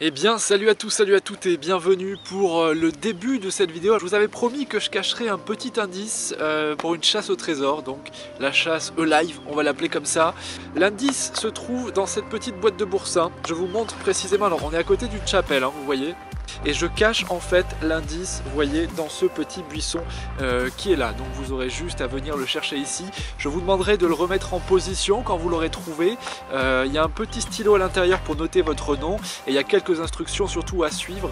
Eh bien salut à tous, salut à toutes et bienvenue pour le début de cette vidéo. Je vous avais promis que je cacherais un petit indice pour une chasse au trésor, donc la chasse Alive, on va l'appeler comme ça. L'indice se trouve dans cette petite boîte de boursin. Je vous montre précisément, alors on est à côté d'une chapelle, hein, vous voyez. Et je cache en fait l'indice, vous voyez, dans ce petit buisson qui est là. Donc vous aurez juste à venir le chercher ici. Je vous demanderai de le remettre en position quand vous l'aurez trouvé. Il y a un petit stylo à l'intérieur pour noter votre nom. Et il y a quelques instructions surtout à suivre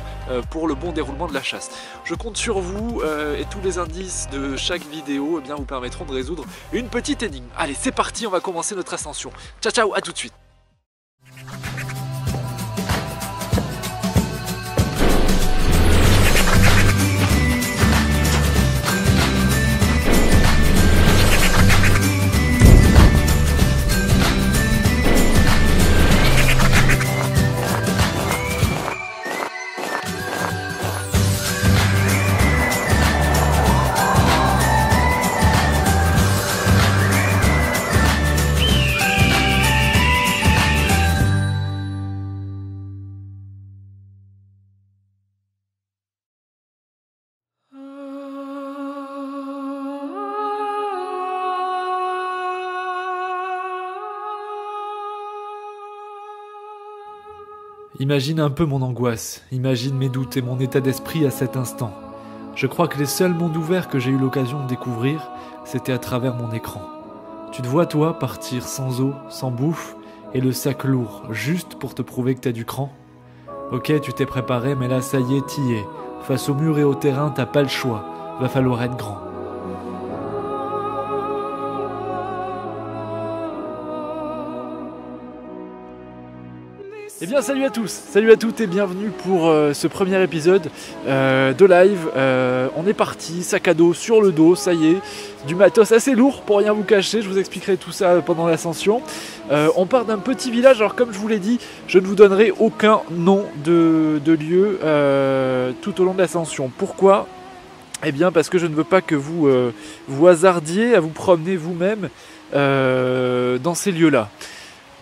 pour le bon déroulement de la chasse. Je compte sur vous et tous les indices de chaque vidéo eh bien, vous permettront de résoudre une petite énigme. Allez, c'est parti, on va commencer notre ascension. Ciao, ciao, à tout de suite. Imagine un peu mon angoisse, imagine mes doutes et mon état d'esprit à cet instant. Je crois que les seuls mondes ouverts que j'ai eu l'occasion de découvrir, c'était à travers mon écran. Tu te vois toi partir sans eau, sans bouffe, et le sac lourd, juste pour te prouver que t'as du cran? Ok, tu t'es préparé, mais là ça y est, t'y es. Face au mur et au terrain, t'as pas le choix, va falloir être grand. Eh bien salut à tous, salut à toutes et bienvenue pour ce premier épisode de live. On est parti, sac à dos sur le dos, ça y est, du matos assez lourd pour rien vous cacher, je vous expliquerai tout ça pendant l'ascension. On part d'un petit village, alors comme je vous l'ai dit, je ne vous donnerai aucun nom de lieu tout au long de l'ascension. Pourquoi ? Eh bien parce que je ne veux pas que vous vous hasardiez à vous promener vous-même dans ces lieux-là.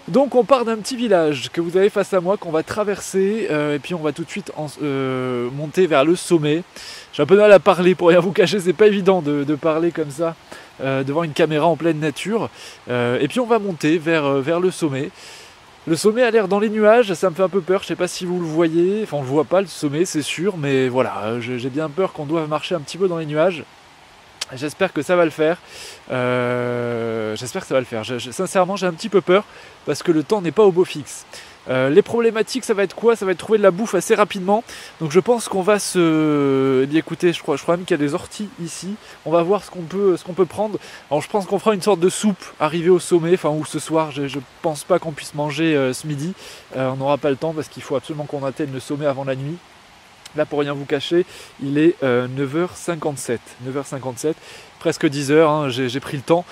Donc on part d'un petit village que vous avez face à moi, qu'on va traverser, et puis on va tout de suite monter vers le sommet. J'ai un peu de mal à parler, pour rien vous cacher, c'est pas évident de parler comme ça devant une caméra en pleine nature. Et puis on va monter vers le sommet. Le sommet a l'air dans les nuages, ça me fait un peu peur, je sais pas si vous le voyez, enfin on le voit pas le sommet c'est sûr, mais voilà, j'ai bien peur qu'on doive marcher un petit peu dans les nuages. J'espère que ça va le faire. Sincèrement, j'ai un petit peu peur parce que le temps n'est pas au beau fixe. Les problématiques, ça va être quoi? Ça va être trouver de la bouffe assez rapidement. Donc je pense qu'on va se... Eh bien écoutez, je crois même qu'il y a des orties ici. On va voir ce qu'on peut prendre. Alors je pense qu'on fera une sorte de soupe arrivée au sommet, enfin ou ce soir. Je pense pas qu'on puisse manger ce midi. On n'aura pas le temps parce qu'il faut absolument qu'on atteigne le sommet avant la nuit. Là, pour rien vous cacher, il est 9h57, presque 10h, hein, j'ai pris le temps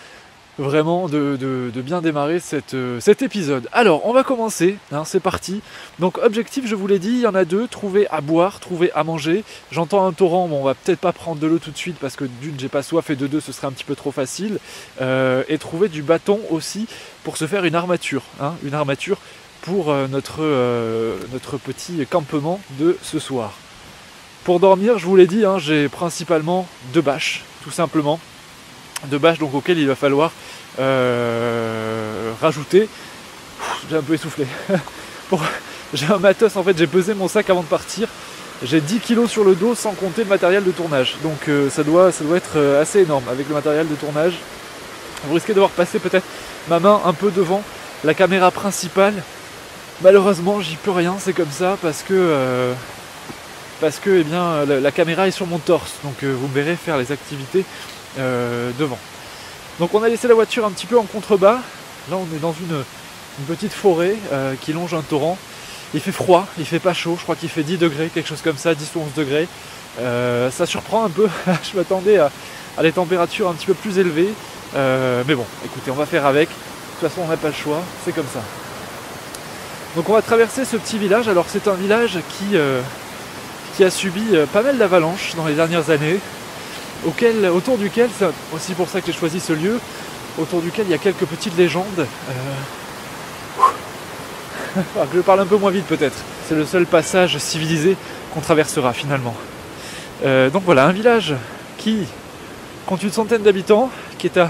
vraiment de bien démarrer cet épisode. Alors, on va commencer, hein, c'est parti. Donc, objectif, je vous l'ai dit, il y en a deux, trouver à boire, trouver à manger. J'entends un torrent, bon, on va peut-être pas prendre de l'eau tout de suite parce que d'une, j'ai pas soif et de deux, ce serait un petit peu trop facile. Et trouver du bâton aussi pour se faire une armature, hein, pour notre petit campement de ce soir. Pour dormir, je vous l'ai dit, hein, j'ai principalement deux bâches, tout simplement. Deux bâches donc auxquelles il va falloir rajouter. J'ai un peu essoufflé. J'ai un matos, en fait, j'ai pesé mon sac avant de partir. J'ai 10 kg sur le dos sans compter le matériel de tournage. Donc ça doit être assez énorme avec le matériel de tournage. Vous risquez de voir passer peut-être ma main un peu devant la caméra principale. Malheureusement, j'y peux rien, c'est comme ça parce que eh bien, la caméra est sur mon torse, donc vous me verrez faire les activités devant. Donc on a laissé la voiture un petit peu en contrebas. Là on est dans une petite forêt qui longe un torrent. Il fait froid, il fait pas chaud, je crois qu'il fait 10 degrés, quelque chose comme ça, 10 ou 11 degrés. Ça surprend un peu, je m'attendais à des températures un petit peu plus élevées. Mais bon, écoutez, on va faire avec. De toute façon on n'a pas le choix, c'est comme ça. Donc on va traverser ce petit village. Alors c'est un village qui a subi pas mal d'avalanches dans les dernières années, autour duquel, c'est aussi pour ça que j'ai choisi ce lieu, autour duquel il y a quelques petites légendes. Que je parle un peu moins vite peut-être. C'est le seul passage civilisé qu'on traversera finalement. Donc voilà, un village qui compte une centaine d'habitants, qui est à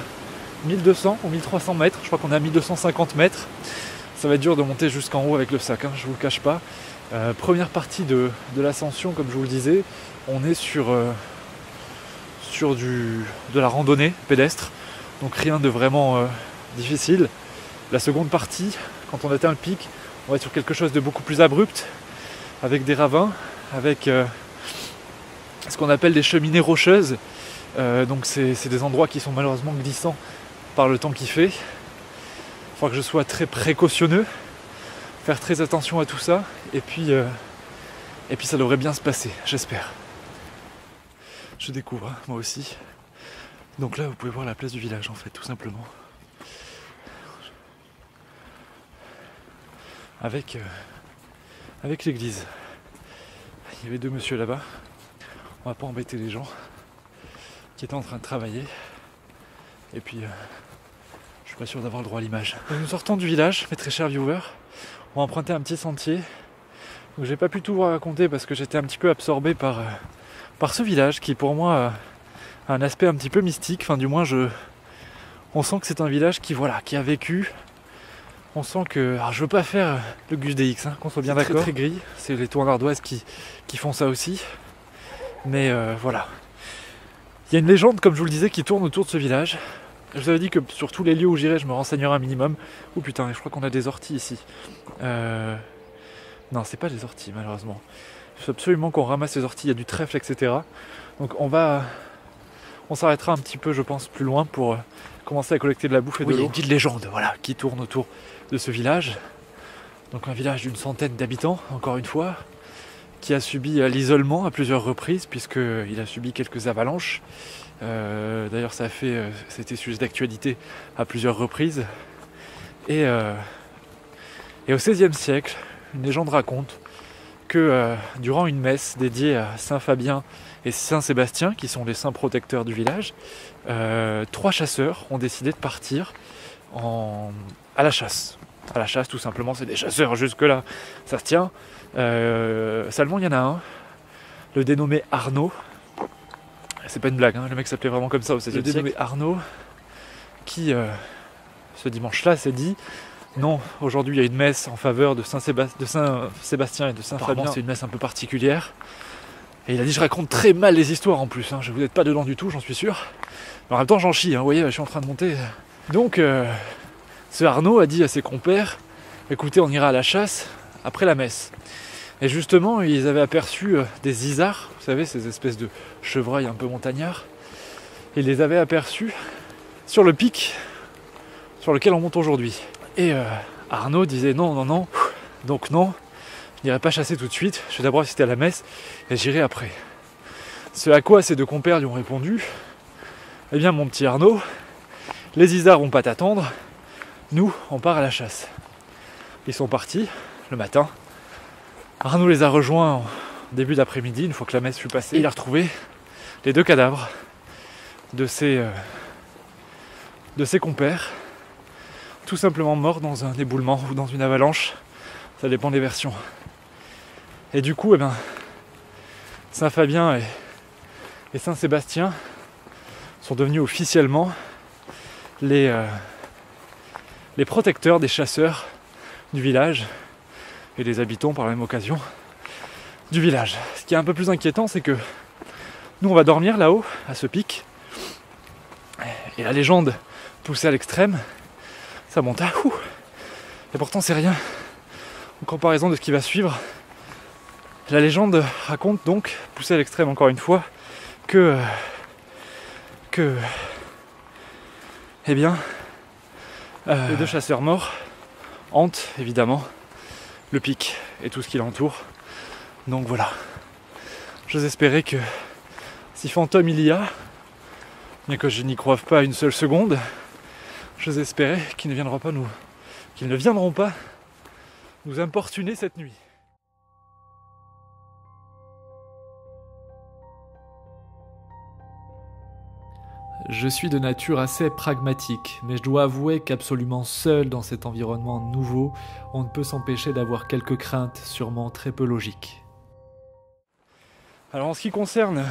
1200 ou 1300 mètres, je crois qu'on est à 1250 mètres. Ça va être dur de monter jusqu'en haut avec le sac, hein, je vous le cache pas. Première partie de l'ascension, comme je vous le disais, on est sur de la randonnée pédestre, donc rien de vraiment difficile. La seconde partie, quand on atteint le pic, on va être sur quelque chose de beaucoup plus abrupt, avec des ravins, avec ce qu'on appelle des cheminées rocheuses. Donc c'est des endroits qui sont malheureusement glissants par le temps qu'il fait. Il faudra que je sois très précautionneux, faire très attention à tout ça, et puis ça devrait bien se passer, j'espère. Je découvre, hein, moi aussi. Donc là, vous pouvez voir la place du village, en fait, tout simplement. Avec l'église. Il y avait deux messieurs là-bas. On va pas embêter les gens qui étaient en train de travailler. Et puis, je suis pas sûr d'avoir le droit à l'image. Donc, nous sortons du village, mes très chers viewers. On va emprunter un petit sentier. Donc, j'ai pas pu tout vous raconter parce que j'étais un petit peu absorbé par ce village qui, pour moi, a un aspect un petit peu mystique. Enfin, du moins, on sent que c'est un village qui a vécu. On sent que... Alors, je veux pas faire le Gus DX, hein, qu'on soit bien d'accord. Très gris. C'est les tours ardoises qui font ça aussi. Mais voilà. Il y a une légende, comme je vous le disais, qui tourne autour de ce village. Je vous avais dit que sur tous les lieux où j'irai, je me renseignerai un minimum. Oh putain, je crois qu'on a des orties ici. Non, c'est pas des orties, malheureusement. Il faut absolument qu'on ramasse les orties, il y a du trèfle, etc. Donc on s'arrêtera un petit peu, je pense, plus loin pour commencer à collecter de la bouffe et de l'eau. Il y a une petite légende, voilà, qui tourne autour de ce village. Donc un village d'une centaine d'habitants, encore une fois, qui a subi l'isolement à plusieurs reprises, puisqu'il a subi quelques avalanches. D'ailleurs, c'était sujet d'actualité à plusieurs reprises. Et au XVIe siècle, une légende raconte que durant une messe dédiée à Saint Fabien et Saint Sébastien, qui sont les saints protecteurs du village, 3 chasseurs ont décidé de partir à la chasse. À la chasse, tout simplement, c'est des chasseurs jusque-là, ça se tient. Seulement, il y en a un, le dénommé Arnaud. C'est pas une blague, hein, le mec s'appelait vraiment comme ça au XVIe siècle. Le dénommé Arnaud, qui ce dimanche-là s'est dit: non, aujourd'hui il y a une messe en faveur de Saint Sébastien et de Saint Fabien. C'est une messe un peu particulière. Et il a dit: je raconte très mal les histoires en plus, hein. Vous n'êtes pas dedans du tout, j'en suis sûr. Mais en même temps, j'en chie, hein. Vous voyez, je suis en train de monter. Donc, ce Arnaud a dit à ses compères: écoutez, on ira à la chasse après la messe. Et justement, ils avaient aperçu des isards, vous savez, ces espèces de chevreuils un peu montagnards. Ils les avaient aperçus sur le pic sur lequel on monte aujourd'hui. Et Arnaud disait: non, donc non, je n'irai pas chasser tout de suite, je vais d'abord assister à la messe et j'irai après. Ce à quoi ces deux compères lui ont répondu: eh bien mon petit Arnaud, les isards vont pas t'attendre, nous on part à la chasse. Ils sont partis le matin. Arnaud les a rejoints en début d'après-midi, une fois que la messe fut passée. Et il a retrouvé les 2 cadavres de ses compères, tout simplement morts dans un éboulement ou dans une avalanche, ça dépend des versions. Et du coup, Saint Fabien et Saint Sébastien sont devenus officiellement les protecteurs des chasseurs du village et des habitants par la même occasion du village. Ce qui est un peu plus inquiétant, c'est que nous on va dormir là-haut, à ce pic, et la légende poussée à l'extrême, ça monte à ouh. Et pourtant c'est rien en comparaison de ce qui va suivre. La légende raconte donc, poussée à l'extrême encore une fois, que les 2 chasseurs morts hantent évidemment le pic et tout ce qui l'entoure. Donc voilà. J'ose espérer que si fantôme il y a, bien que je n'y crois pas une seule seconde, j'ose espérer qu'ils ne viendront pas nous importuner cette nuit. Je suis de nature assez pragmatique, mais je dois avouer qu'absolument seul dans cet environnement nouveau, on ne peut s'empêcher d'avoir quelques craintes, sûrement très peu logiques. Alors en ce qui concerne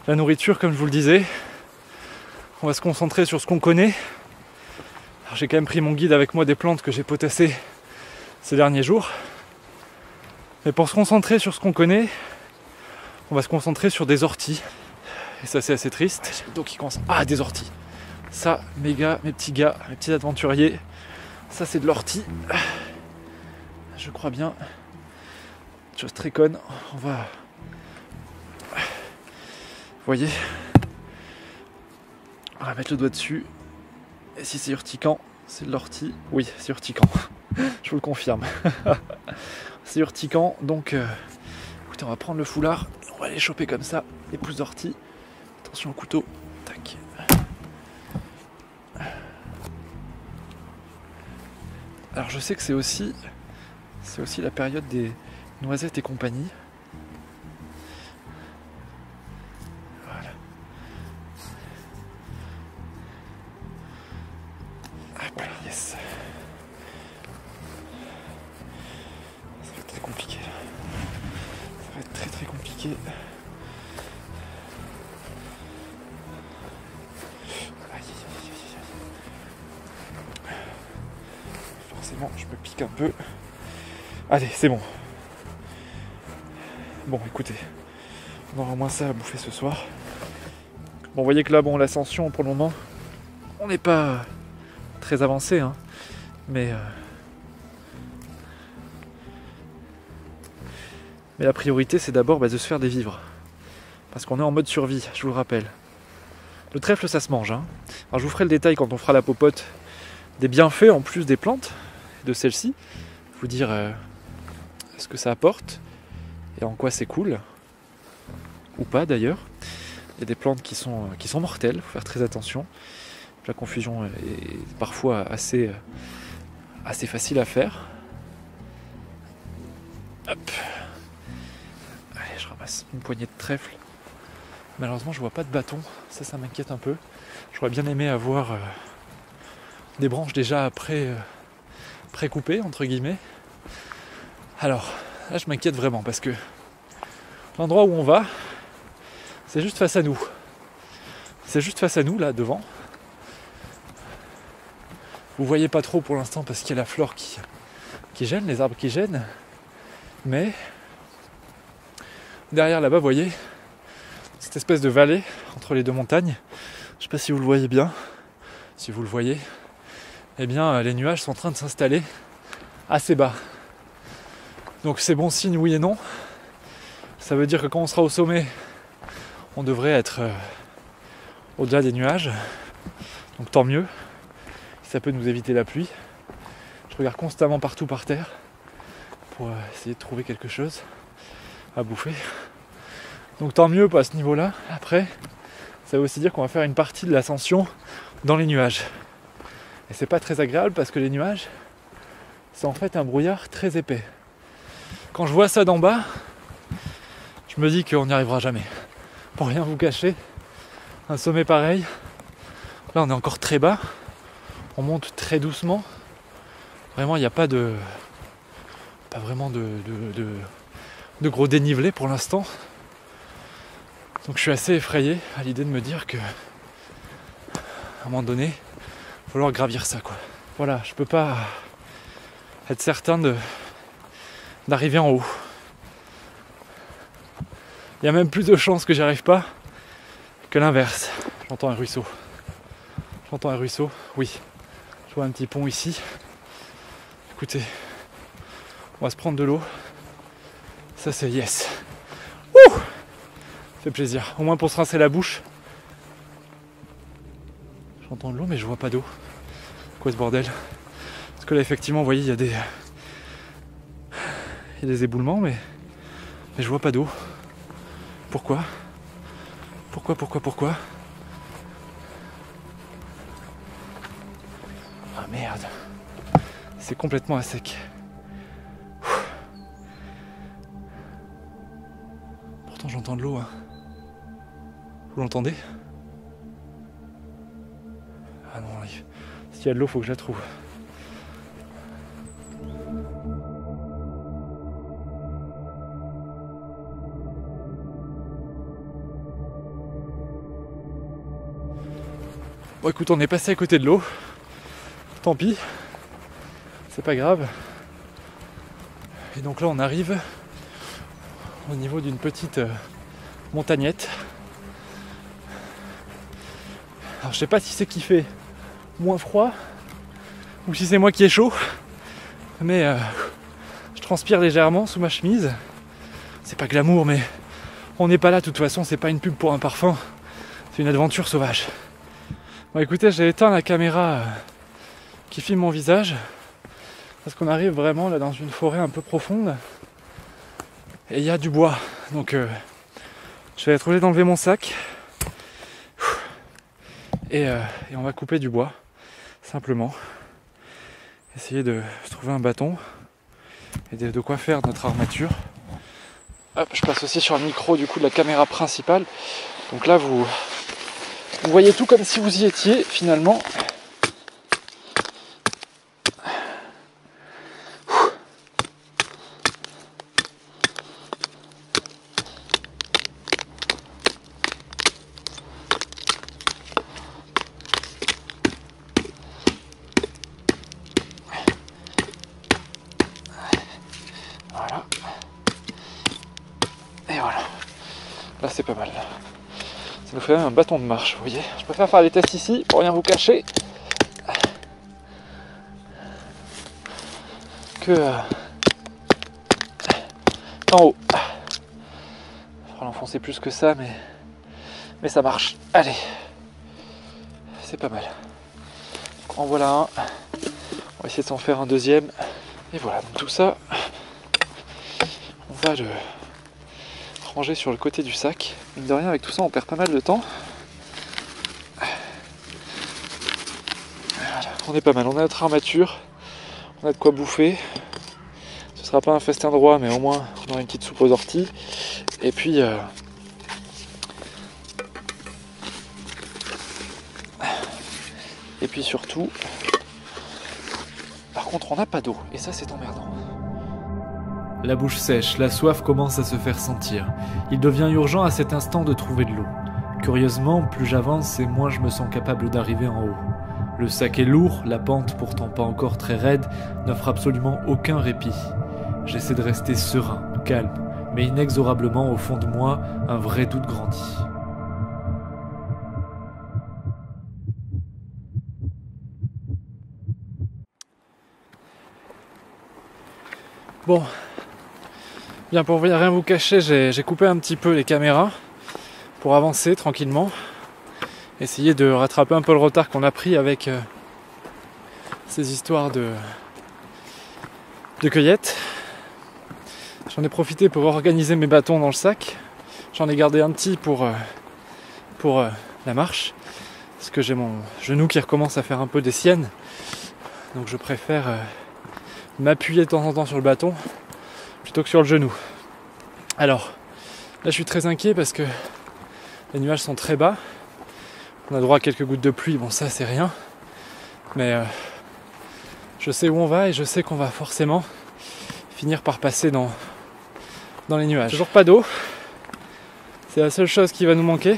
la nourriture, comme je vous le disais, on va se concentrer sur ce qu'on connaît. Alors, j'ai quand même pris mon guide avec moi des plantes que j'ai potassées ces derniers jours. Mais pour se concentrer sur ce qu'on connaît, on va se concentrer sur des orties. Et ça c'est assez triste. J'ai le dos qui commence. Ah, des orties. Ça, mes gars, mes petits aventuriers, ça c'est de l'ortie. Je crois bien. Chose très conne. On va... Vous voyez, on va mettre le doigt dessus. Et si c'est urticant, c'est de l'ortie. Oui, c'est urticant. Je vous le confirme. C'est urticant, donc écoutez, on va prendre le foulard et on va les choper comme ça, les pousses d'ortie. Attention au couteau. Tac. Alors je sais que c'est aussi la période des noisettes et compagnie. Voilà. Hop, yes. Ça va être très compliqué. Ça va être très très compliqué. Forcément, je me pique un peu. Allez, c'est bon. Bon, écoutez, on aura au moins ça à bouffer ce soir. Bon, vous voyez que là, bon, l'ascension, pour le moment, on n'est pas très avancé, hein, mais la priorité, c'est d'abord de se faire des vivres. Parce qu'on est en mode survie, je vous le rappelle. Le trèfle, ça se mange, hein. Alors, je vous ferai le détail quand on fera la popote des bienfaits en plus des plantes, de celles-ci. Vous dire ce que ça apporte et en quoi c'est cool. Ou pas d'ailleurs. Il y a des plantes qui sont mortelles, il faut faire très attention. La confusion est parfois assez facile à faire. Hop. Allez, je ramasse une poignée de trèfle. Malheureusement, je vois pas de bâton. Ça m'inquiète un peu. J'aurais bien aimé avoir des branches déjà pré-coupées, entre guillemets. Alors, là, je m'inquiète vraiment parce que l'endroit où on va, c'est juste face à nous. C'est juste face à nous, là, devant. Vous voyez pas trop pour l'instant parce qu'il y a la flore qui gêne, les arbres qui gênent. Mais derrière là-bas, vous voyez, cette espèce de vallée entre les deux montagnes. Je sais pas si vous le voyez bien. Si vous le voyez, eh bien les nuages sont en train de s'installer assez bas. Donc c'est bon signe, oui et non. Ça veut dire que quand on sera au sommet, on devrait être au-delà des nuages. Donc tant mieux. Ça peut nous éviter la pluie. Je regarde constamment partout par terre pour essayer de trouver quelque chose à bouffer. Donc tant mieux pas à ce niveau-là. Après, ça veut aussi dire qu'on va faire une partie de l'ascension dans les nuages. Et c'est pas très agréable parce que les nuages, c'est en fait un brouillard très épais. Quand je vois ça d'en bas, je me dis qu'on n'y arrivera jamais. Pour rien vous cacher, un sommet pareil, là on est encore très bas. On monte très doucement. Vraiment, il n'y a pas vraiment de gros dénivelé pour l'instant. Donc je suis assez effrayé à l'idée de me dire que à un moment donné, il va falloir gravir ça, quoi. Voilà, je peux pas être certain d'arriver en haut. Il y a même plus de chances que j'y arrive pas que l'inverse. J'entends un ruisseau. J'entends un ruisseau, oui. Je vois un petit pont ici. Écoutez, on va se prendre de l'eau. Ça c'est yes. Ouh, ça fait plaisir. Au moins pour se rincer la bouche. J'entends de l'eau mais je vois pas d'eau. Quoi ce bordel? Parce que là effectivement, vous voyez, il y a des éboulements mais je vois pas d'eau. Pourquoi? Pourquoi? Ah merde. C'est complètement à sec. Pourtant j'entends de l'eau. Hein. Vous l'entendez? S'il y a de l'eau, faut que je la trouve. Bon écoute, on est passé à côté de l'eau. Tant pis. C'est pas grave. Et donc là on arrive au niveau d'une petite montagnette. Alors je sais pas si c'est qu'il fait moins froid ou si c'est moi qui ai chaud, mais je transpire légèrement sous ma chemise. C'est pas glamour, mais on n'est pas là de toute façon, c'est pas une pub pour un parfum, c'est une aventure sauvage. Bon écoutez, j'ai éteint la caméra qui filme mon visage parce qu'on arrive vraiment là dans une forêt un peu profonde et il y a du bois, donc je vais être obligé d'enlever mon sac et on va couper du bois simplement, essayer de trouver un bâton et de quoi faire notre armature. Hop, je passe aussi sur le micro du coup de la caméra principale, donc là vous voyez tout comme si vous y étiez finalement. Voilà. Et voilà. Là c'est pas mal. Ça nous fait même un bâton de marche, vous voyez. Je préfère faire les tests ici pour rien vous cacher que en haut. Il faudra l'enfoncer plus que ça, mais ça marche. Allez, c'est pas mal. En voilà un. On va essayer de s'en faire un deuxième. Et voilà, donc tout ça, on va le ranger sur le côté du sac. Mine de rien, avec tout ça, on perd pas mal de temps. Voilà, on est pas mal. On a notre armature, on a de quoi bouffer. Ce sera pas un festin de roi, mais au moins on aura une petite soupe aux orties. Et puis surtout, par contre, on n'a pas d'eau, et ça c'est emmerdant. La bouche sèche, la soif commence à se faire sentir. Il devient urgent à cet instant de trouver de l'eau. Curieusement, plus j'avance et moins je me sens capable d'arriver en haut. Le sac est lourd, la pente, pourtant pas encore très raide, n'offre absolument aucun répit. J'essaie de rester serein, calme, mais inexorablement au fond de moi, un vrai doute grandit. Bon, bien pour rien vous cacher, j'ai coupé un petit peu les caméras pour avancer tranquillement, essayer de rattraper un peu le retard qu'on a pris avec ces histoires de cueillette. J'en ai profité pour organiser mes bâtons dans le sac. J'en ai gardé un petit pour la marche, parce que j'ai mon genou qui recommence à faire un peu des siennes, donc je préfère m'appuyer de temps en temps sur le bâton plutôt que sur le genou. Alors là je suis très inquiet parce que les nuages sont très bas, on a droit à quelques gouttes de pluie, bon ça c'est rien, mais je sais où on va et je sais qu'on va forcément finir par passer dans les nuages. Toujours pas d'eau, c'est la seule chose qui va nous manquer.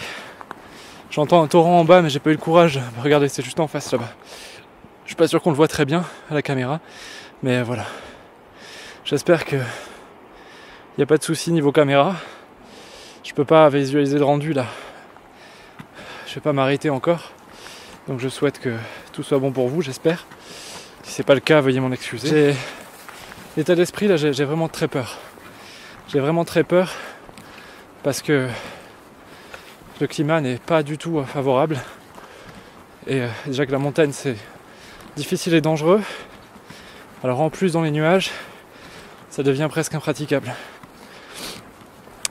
J'entends un torrent en bas mais j'ai pas eu le courage, regardez c'est juste en face là-bas. Je suis pas sûr qu'on le voit très bien à la caméra, mais voilà. J'espère que il n'y a pas de souci niveau caméra. Je peux pas visualiser le rendu là. Je vais pas m'arrêter encore. Donc je souhaite que tout soit bon pour vous, j'espère. Si c'est pas le cas, veuillez m'en excuser. L'état d'esprit là, j'ai vraiment très peur. J'ai vraiment très peur parce que le climat n'est pas du tout favorable. Et déjà que la montagne c'est difficile et dangereux. Alors en plus dans les nuages, ça devient presque impraticable.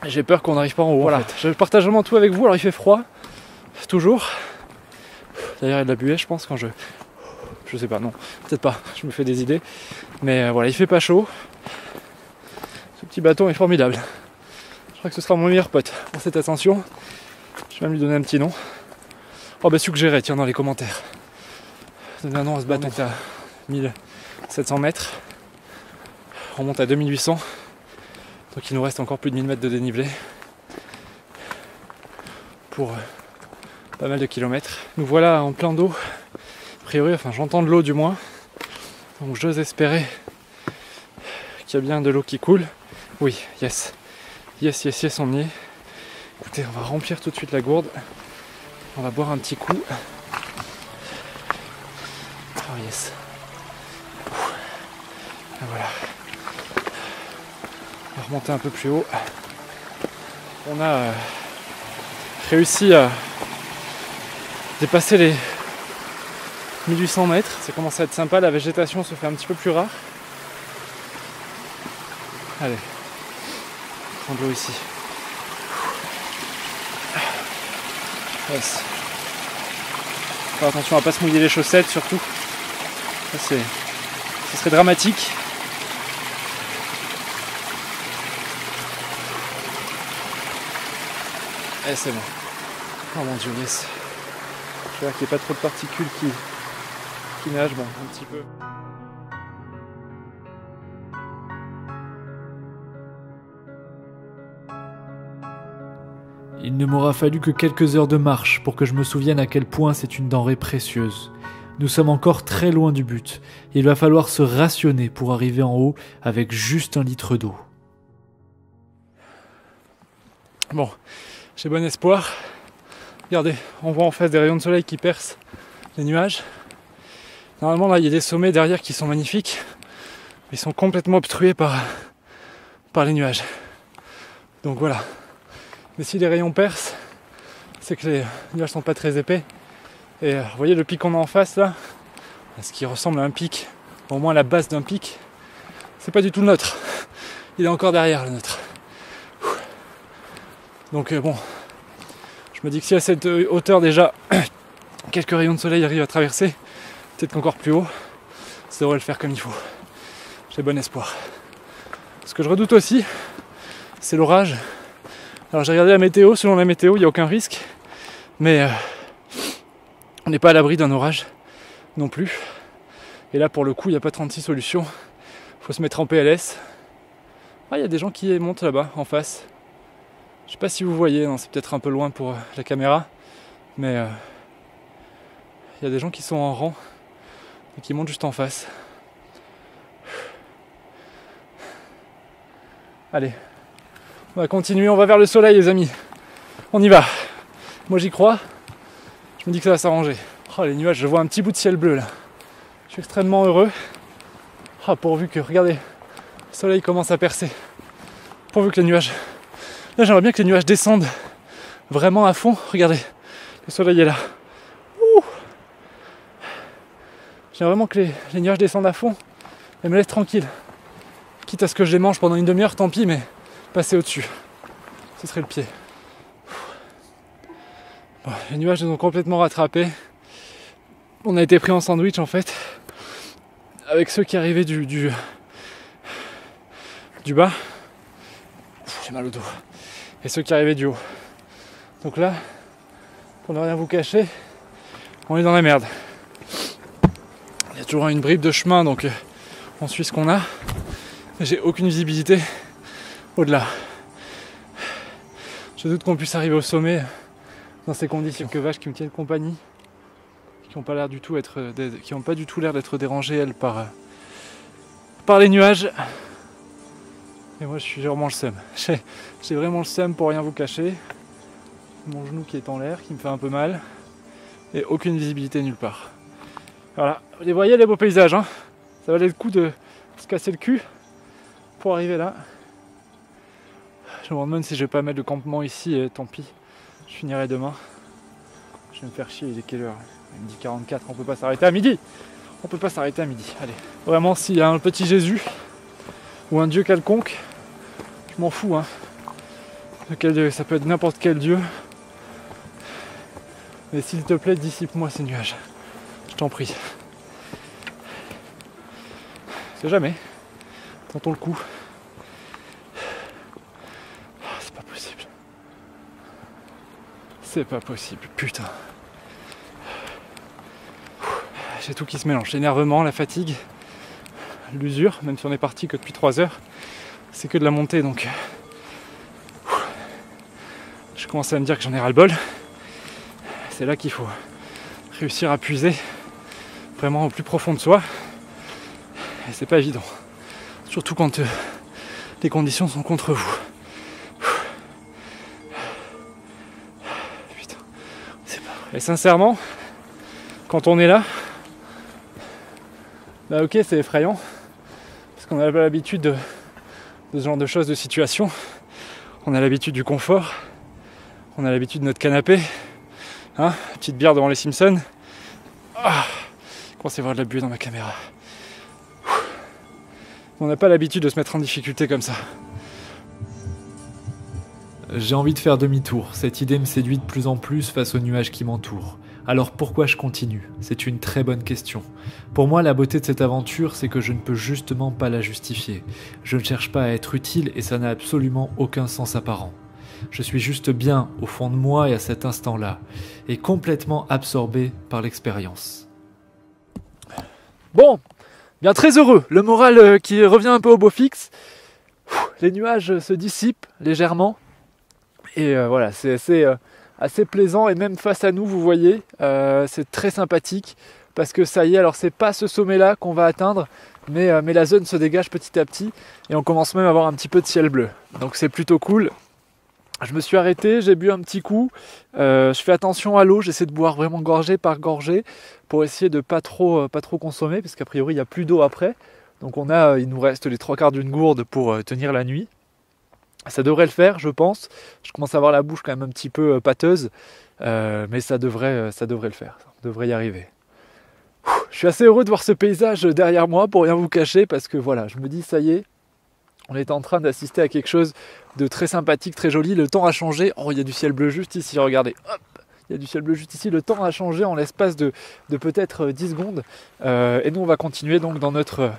J'ai peur qu'on n'arrive pas en haut. Voilà, en fait. Je partage vraiment tout avec vous. Alors il fait froid, toujours. D'ailleurs il y a de la buée je pense quand je sais pas, non, peut-être pas, je me fais des idées. Mais voilà, il fait pas chaud. Ce petit bâton est formidable. Je crois que ce sera mon meilleur pote pour cette ascension. Je vais même lui donner un petit nom. Oh bah suggérez, tiens, dans les commentaires. Maintenant on se bat à 1700 mètres. On monte à 2800. Donc il nous reste encore plus de 1000 mètres de dénivelé pour pas mal de kilomètres. Nous voilà en plein d'eau. A priori, enfin j'entends de l'eau du moins. Donc j'ose espérer qu'il y a bien de l'eau qui coule. Oui, yes. Yes, yes, yes, on y est. Écoutez, on va remplir tout de suite la gourde. On va boire un petit coup. Oh yes. Et voilà. On va remonter un peu plus haut. On a réussi à dépasser les 1800 mètres. Ça commence à être sympa, la végétation se fait un petit peu plus rare. Allez, prends de l'eau ici. Yes. Faire attention à pas se mouiller les chaussettes surtout. Ça, ce serait dramatique. Et c'est bon. Oh mon dieu, yes. J'espère qu'il n'y a pas trop de particules qui nagent, bon, un petit peu. Il ne m'aura fallu que quelques heures de marche pour que je me souvienne à quel point c'est une denrée précieuse. Nous sommes encore très loin du but. Il va falloir se rationner pour arriver en haut avec juste 1 litre d'eau. Bon, j'ai bon espoir. Regardez, on voit en face des rayons de soleil qui percent les nuages. Normalement là il y a des sommets derrière qui sont magnifiques. Ils sont complètement obstrués par les nuages. Donc voilà. Mais si les rayons percent, c'est que les nuages sont pas très épais. Et vous voyez le pic qu'on a en face là, ce qui ressemble à un pic, au moins la base d'un pic, c'est pas du tout le nôtre. Il est encore derrière le nôtre. Donc bon, je me dis que si à cette hauteur déjà, quelques rayons de soleil arrivent à traverser, peut-être qu'encore plus haut, ça devrait le faire comme il faut. J'ai bon espoir. Ce que je redoute aussi, c'est l'orage. Alors j'ai regardé la météo, selon la météo, il n'y a aucun risque, mais on n'est pas à l'abri d'un orage non plus. Et là pour le coup, il n'y a pas 36 solutions, il faut se mettre en PLS. Ah, il y a des gens qui montent là-bas, en face. Je sais pas si vous voyez, non, c'est peut-être un peu loin pour la caméra, mais il y a des gens qui sont en rang et qui montent juste en face. Allez. On va continuer, on va vers le soleil les amis. On y va. Moi j'y crois. Je me dis que ça va s'arranger. Oh les nuages, je vois un petit bout de ciel bleu là. Je suis extrêmement heureux. Ah, pourvu que, regardez, le soleil commence à percer. Pourvu que les nuages... Là j'aimerais bien que les nuages descendent vraiment à fond. Regardez, le soleil est là. Ouh. J'aimerais vraiment que les nuages descendent à fond et me laissent tranquille. Quitte à ce que je les mange pendant une demi-heure, tant pis, mais passer au-dessus. Ce serait le pied. Bon, les nuages nous ont complètement rattrapés. On a été pris en sandwich en fait. Avec ceux qui arrivaient du bas. J'ai mal au dos. Et ceux qui arrivaient du haut. Donc là, pour ne rien vous cacher, on est dans la merde. Il y a toujours une bribe de chemin, donc on suit ce qu'on a. J'ai aucune visibilité au-delà. Je doute qu'on puisse arriver au sommet dans ces conditions. Quelques vaches qui me tiennent compagnie, qui n'ont pas l'air du tout qui n'ont pas du tout l'air d'être dérangées elles par les nuages. Et moi j'ai vraiment le seum. J'ai vraiment le seum pour rien vous cacher. Mon genou qui est en l'air, qui me fait un peu mal, et aucune visibilité nulle part. Voilà, vous les voyez les beaux paysages, hein. Ça valait le coup de se casser le cul pour arriver là. Je me demande si je vais pas mettre le campement ici, et tant pis, je finirai demain. Je vais me faire chier, il est quelle heure? Il me dit 44, on peut pas s'arrêter à midi. On peut pas s'arrêter à midi, allez. Vraiment, s'il y a un petit Jésus, ou un Dieu quelconque, je m'en fous, hein. Ça peut être n'importe quel Dieu. Mais s'il te plaît, dissipe-moi ces nuages. Je t'en prie. C'est jamais. Tentons le coup. C'est pas possible. C'est pas possible, putain. J'ai tout qui se mélange. L'énervement, la fatigue, l'usure, même si on est parti que depuis 3 heures. C'est que de la montée, donc je commence à me dire que j'en ai ras-le-bol. C'est là qu'il faut réussir à puiser vraiment au plus profond de soi. Et c'est pas évident. Surtout quand les conditions sont contre vous. Putain, c'est pas vrai. Et sincèrement, quand on est là, bah ok, c'est effrayant. Parce qu'on n'a pas l'habitude de ce genre de choses, de situations. On a l'habitude du confort. On a l'habitude de notre canapé. Hein, petite bière devant les Simpsons. Ah, je commence à y avoir de la buée dans ma caméra. On n'a pas l'habitude de se mettre en difficulté comme ça. J'ai envie de faire demi-tour. Cette idée me séduit de plus en plus face aux nuages qui m'entourent. Alors pourquoi je continue? C'est une très bonne question. Pour moi, la beauté de cette aventure, c'est que je ne peux justement pas la justifier. Je ne cherche pas à être utile et ça n'a absolument aucun sens apparent. Je suis juste bien au fond de moi et à cet instant-là, et complètement absorbé par l'expérience. Bon, bien très heureux. Le moral qui revient un peu au beau fixe. Les nuages se dissipent légèrement. Et voilà, c'est assez plaisant. Et même face à nous, vous voyez, c'est très sympathique. Parce que ça y est, alors c'est pas ce sommet-là qu'on va atteindre. Mais la zone se dégage petit à petit. Et on commence même à avoir un petit peu de ciel bleu. Donc c'est plutôt cool. Je me suis arrêté, j'ai bu un petit coup, je fais attention à l'eau, j'essaie de boire vraiment gorgée par gorgée pour essayer de pas trop consommer, parce qu'a priori il n'y a plus d'eau après. Donc il nous reste les 3/4 d'une gourde pour tenir la nuit. Ça devrait le faire, je pense. Je commence à avoir la bouche quand même un petit peu pâteuse, mais ça devrait le faire, on devrait y arriver. Je suis assez heureux de voir ce paysage derrière moi, pour rien vous cacher, parce que voilà, je me dis ça y est, on est en train d'assister à quelque chose de très sympathique, très joli. Le temps a changé. Oh, il y a du ciel bleu juste ici, regardez. Hop, il y a du ciel bleu juste ici. Le temps a changé en l'espace de peut-être 10 secondes. Et nous, on va continuer donc dans notre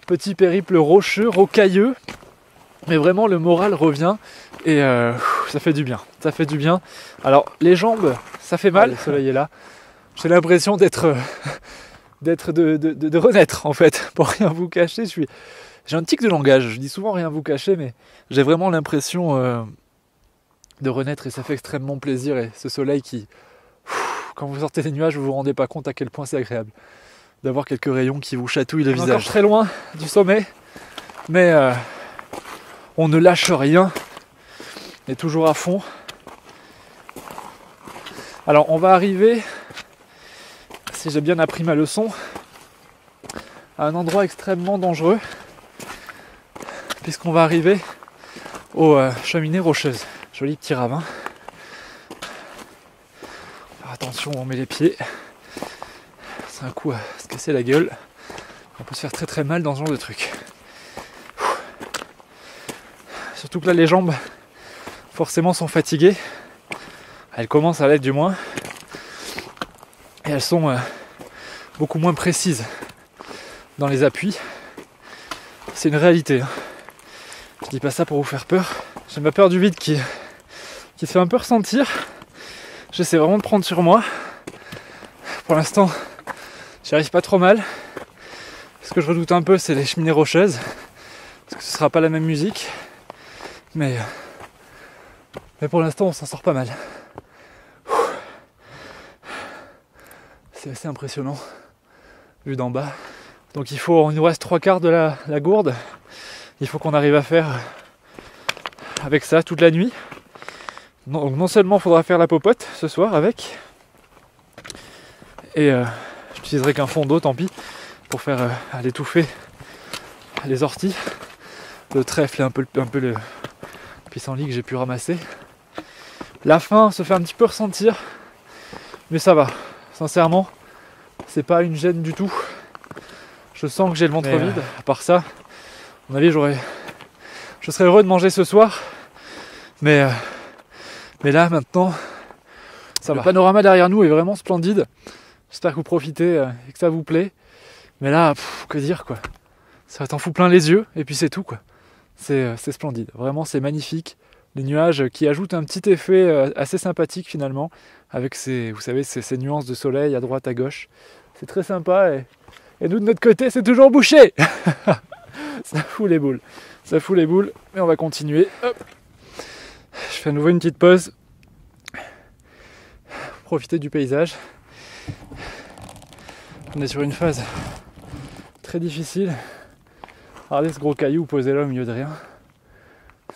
petit périple rocheux, rocailleux. Mais vraiment, le moral revient et ça fait du bien. Ça fait du bien. Alors, les jambes, ça fait mal. Le soleil est là. J'ai l'impression de renaître, en fait. Pour rien vous cacher, j'ai un tic de langage, je dis souvent rien vous cacher, mais j'ai vraiment l'impression de renaître et ça fait extrêmement plaisir. Et ce soleil qui, quand vous sortez des nuages, vous vous rendez pas compte à quel point c'est agréable d'avoir quelques rayons qui vous chatouillent le visage. Encore très loin du sommet, mais on ne lâche rien, on est toujours à fond. Alors on va arriver, si j'ai bien appris ma leçon, à un endroit extrêmement dangereux, puisqu'on va arriver aux cheminées rocheuses. Joli petit ravin. Alors attention, on met les pieds. C'est un coup à se casser la gueule. On peut se faire très très mal dans ce genre de truc. Surtout que là, les jambes, forcément, sont fatiguées. Elles commencent à l'être du moins. Et elles sont beaucoup moins précises dans les appuis. C'est une réalité. Je dis pas ça pour vous faire peur. J'ai ma peur du vide qui se fait un peu ressentir. J'essaie vraiment de prendre sur moi. Pour l'instant, j'y arrive pas trop mal. Ce que je redoute un peu, c'est les cheminées rocheuses. Parce que ce sera pas la même musique. Mais pour l'instant, on s'en sort pas mal. C'est assez impressionnant, vu d'en bas. Donc il nous reste 3/4 de la gourde. Il faut qu'on arrive à faire avec ça toute la nuit. Non seulement il faudra faire la popote ce soir avec, et j'utiliserai qu'un fond d'eau, tant pis, pour faire à l'étouffer les orties. Le trèfle et un peu le pissenlit que j'ai pu ramasser. La faim se fait un petit peu ressentir, mais ça va. Sincèrement, c'est pas une gêne du tout. Je sens que j'ai le ventre vide. À part ça, à mon avis, je serais heureux de manger ce soir. Mais là, maintenant, ça va. Le panorama derrière nous est vraiment splendide. J'espère que vous profitez et que ça vous plaît. Mais là, que dire, quoi. Ça t'en fout plein les yeux et puis c'est tout, quoi. C'est splendide. Vraiment, c'est magnifique. Les nuages qui ajoutent un petit effet assez sympathique finalement, avec ces nuances de soleil à droite, à gauche. c'est très sympa et nous de notre côté c'est toujours bouché. Ça fout les boules. Ça fout les boules, mais on va continuer. Hop. Je fais à nouveau une petite pause. Profiter du paysage. On est sur une phase très difficile. Regardez ce gros caillou posé là au milieu de rien.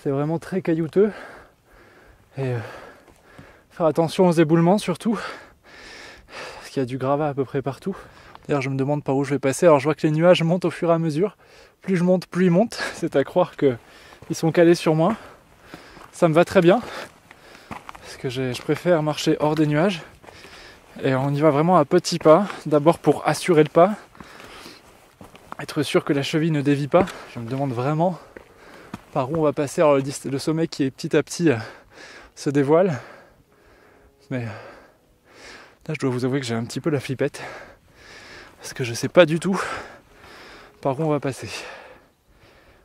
C'est vraiment très caillouteux. Et faire attention aux éboulements surtout. Parce qu'il y a du gravat à peu près partout. D'ailleurs je me demande par où je vais passer. Alors je vois que les nuages montent au fur et à mesure. Plus je monte, plus ils montent. C'est à croire qu'ils sont calés sur moi. Ça me va très bien. Parce que je préfère marcher hors des nuages. Et on y va vraiment à petits pas. D'abord pour assurer le pas. Être sûr que la cheville ne dévie pas. Je me demande vraiment par où on va passer. Alors le sommet qui est petit à petit se dévoile. Mais là je dois vous avouer que j'ai un petit peu la flippette. Parce que je sais pas du tout par où on va passer.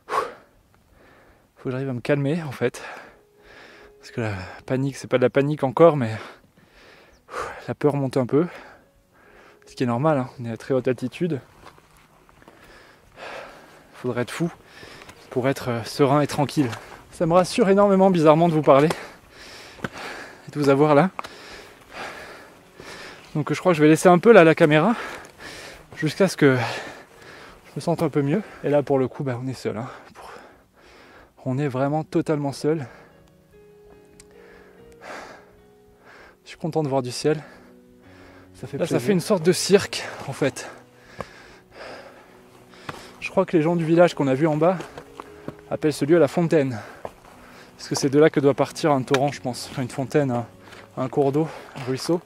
Faut que j'arrive à me calmer en fait. Parce que la panique, c'est pas de la panique encore, mais la peur monte un peu. Ce qui est normal, hein. On est à très haute altitude. Faudrait être fou pour être serein et tranquille. Ça me rassure énormément bizarrement de vous parler et de vous avoir là. Donc je crois que je vais laisser un peu là la caméra jusqu'à ce que je me sente un peu mieux. Et là pour le coup on est seul. Hein. On est vraiment totalement seul. Je suis content de voir du ciel. Ça fait une sorte de cirque en fait. Je crois que les gens du village qu'on a vu en bas appellent ce lieu la fontaine. Parce que c'est de là que doit partir un torrent, je pense. Enfin, une fontaine, un cours d'eau, un ruisseau.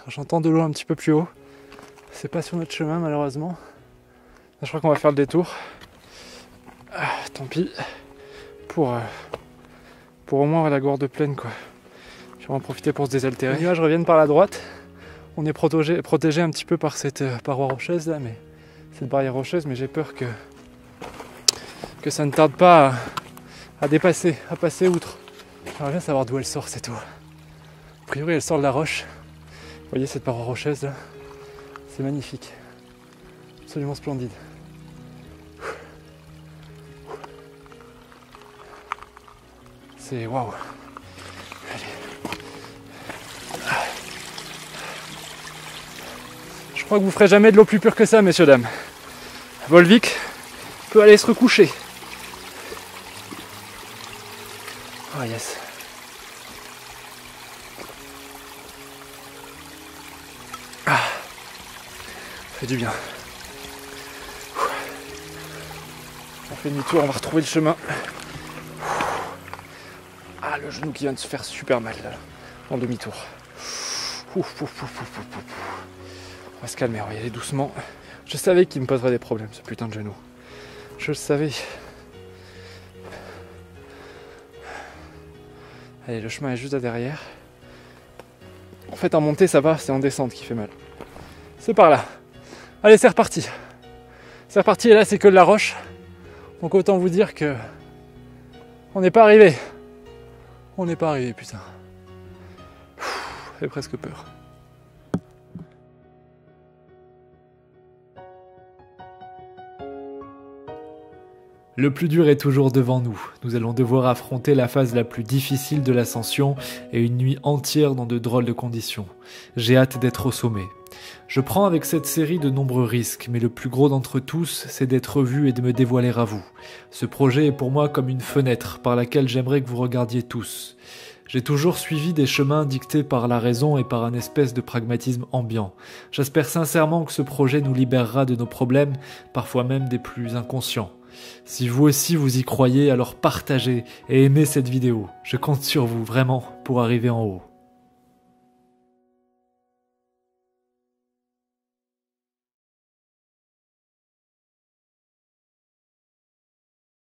J'entends de l'eau un petit peu plus haut. C'est pas sur notre chemin malheureusement. Là, je crois qu'on va faire le détour. Tant pis. Pour au moins avoir la gourde pleine quoi. Je vais en profiter pour se désaltérer. Les nuages reviennent par la droite. On est protégé un petit peu par cette paroi rocheuse là, mais cette barrière rocheuse, mais j'ai peur que ça ne tarde pas à dépasser, à passer outre. J'aimerais bien savoir d'où elle sort cette eau. A priori elle sort de la roche. Vous voyez cette paroi rocheuse là? C'est magnifique. Absolument splendide. C'est waouh. Je crois que vous ferez jamais de l'eau plus pure que ça, messieurs, dames. Volvic peut aller se recoucher. Oh yes. Ah. Ça fait du bien. On fait demi-tour, on va retrouver le chemin. Ah, le genou qui vient de se faire super mal là, en demi-tour. On va se calmer, on va y aller doucement. Je savais qu'il me poserait des problèmes, ce putain de genou. Je le savais. Allez, le chemin est juste là derrière. En fait, en montée, ça va, c'est en descente qui fait mal. C'est par là. Allez, c'est reparti. C'est reparti, et là, c'est que de la roche. Donc autant vous dire que on n'est pas arrivé. On n'est pas arrivé, putain. J'ai presque peur. Le plus dur est toujours devant nous. Nous allons devoir affronter la phase la plus difficile de l'ascension et une nuit entière dans de drôles de conditions. J'ai hâte d'être au sommet. Je prends avec cette série de nombreux risques, mais le plus gros d'entre tous, c'est d'être vu et de me dévoiler à vous. Ce projet est pour moi comme une fenêtre par laquelle j'aimerais que vous regardiez tous. J'ai toujours suivi des chemins dictés par la raison et par un espèce de pragmatisme ambiant. J'espère sincèrement que ce projet nous libérera de nos problèmes, parfois même des plus inconscients. Si vous aussi vous y croyez, alors partagez et aimez cette vidéo. Je compte sur vous, vraiment, pour arriver en haut.